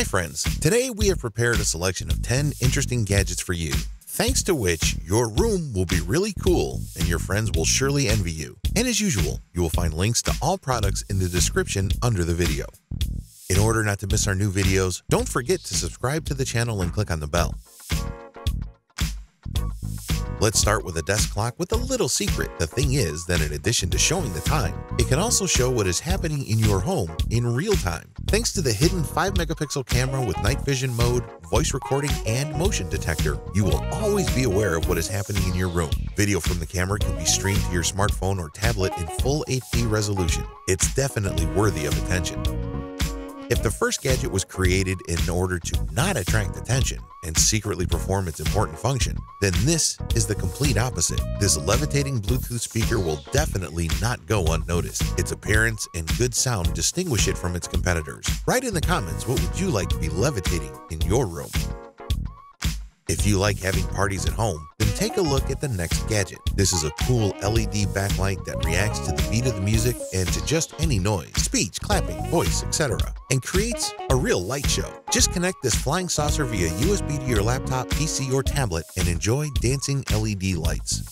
Hi friends, today we have prepared a selection of 10 interesting gadgets for you, thanks to which your room will be really cool and your friends will surely envy you. And as usual, you will find links to all products in the description under the video. In order not to miss our new videos, don't forget to subscribe to the channel and click on the bell. Let's start with a desk clock with a little secret. The thing is that in addition to showing the time, it can also show what is happening in your home in real time. Thanks to the hidden 5-megapixel camera with night vision mode, voice recording, and motion detector, you will always be aware of what is happening in your room. Video from the camera can be streamed to your smartphone or tablet in full HD resolution. It's definitely worthy of attention. If the first gadget was created in order to not attract attention and secretly perform its important function, then this is the complete opposite. This levitating Bluetooth speaker will definitely not go unnoticed. Its appearance and good sound distinguish it from its competitors. Write in the comments, what would you like to be levitating in your room? If you like having parties at home, then take a look at the next gadget. This is a cool LED backlight that reacts to the beat of the music and to just any noise, speech, clapping, voice, etc., and creates a real light show. Just connect this flying saucer via USB to your laptop, PC, or tablet and enjoy dancing LED lights.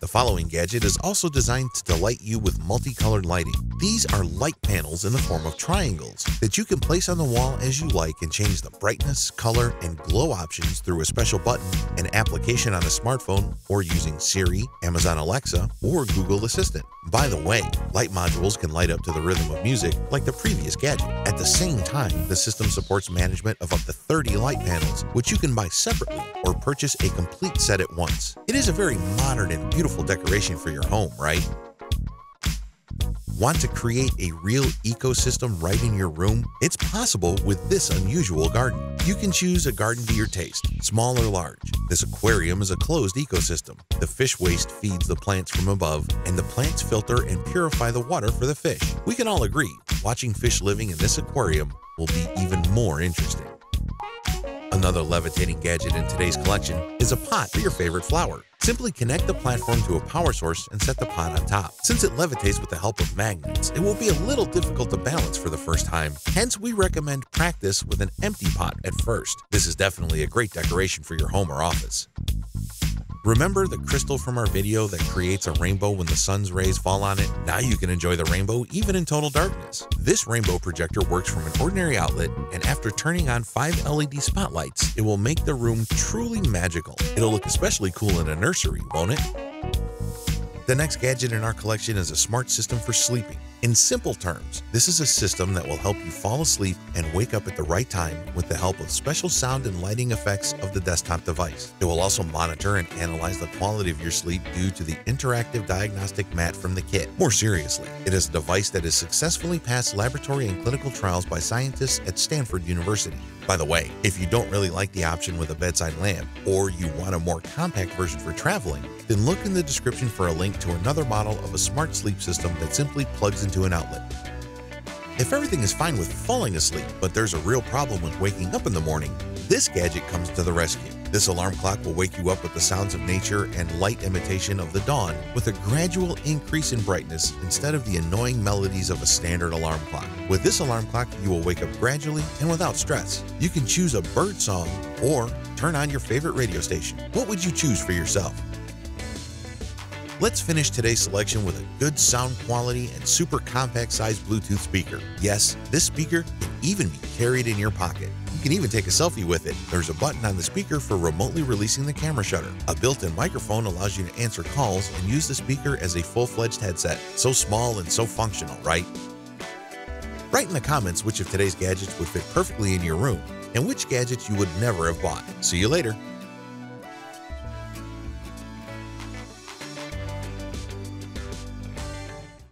The following gadget is also designed to delight you with multicolored lighting. These are light panels in the form of triangles that you can place on the wall as you like and change the brightness, color, and glow options through a special button, an application on a smartphone, or using Siri, Amazon Alexa, or Google Assistant. By the way, light modules can light up to the rhythm of music like the previous gadget. At the same time, the system supports management of up to 30 light panels, which you can buy separately or purchase a complete set at once. It is a very modern and beautiful decoration for your home, right? Want to create a real ecosystem right in your room? It's possible with this unusual garden. You can choose a garden to your taste, small or large. This aquarium is a closed ecosystem. The fish waste feeds the plants from above, and the plants filter and purify the water for the fish. We can all agree, watching fish living in this aquarium will be even more interesting. Another levitating gadget in today's collection is a pot for your favorite flower. Simply connect the platform to a power source and set the pot on top. Since it levitates with the help of magnets, it will be a little difficult to balance for the first time. Hence, we recommend practice with an empty pot at first. This is definitely a great decoration for your home or office. Remember the crystal from our video that creates a rainbow when the sun's rays fall on it? Now you can enjoy the rainbow even in total darkness. This rainbow projector works from an ordinary outlet, and after turning on 5 LED spotlights, it will make the room truly magical. It'll look especially cool in a nursery, won't it? The next gadget in our collection is a smart system for sleeping. In simple terms, this is a system that will help you fall asleep and wake up at the right time with the help of special sound and lighting effects of the desktop device. It will also monitor and analyze the quality of your sleep due to the interactive diagnostic mat from the kit. More seriously, it is a device that has successfully passed laboratory and clinical trials by scientists at Stanford University. By the way, if you don't really like the option with a bedside lamp, or you want a more compact version for traveling, then look in the description for a link to another model of a smart sleep system that simply plugs into an outlet. If everything is fine with falling asleep, but there's a real problem with waking up in the morning, this gadget comes to the rescue. This alarm clock will wake you up with the sounds of nature and light imitation of the dawn with a gradual increase in brightness instead of the annoying melodies of a standard alarm clock. With this alarm clock, you will wake up gradually and without stress. You can choose a bird song or turn on your favorite radio station. What would you choose for yourself? Let's finish today's selection with a good sound quality and super compact sized Bluetooth speaker. Yes, this speaker can even be carried in your pocket. You can even take a selfie with it. There's a button on the speaker for remotely releasing the camera shutter. A built-in microphone allows you to answer calls and use the speaker as a full-fledged headset. So small and so functional, right? Write in the comments which of today's gadgets would fit perfectly in your room and which gadgets you would never have bought. See you later.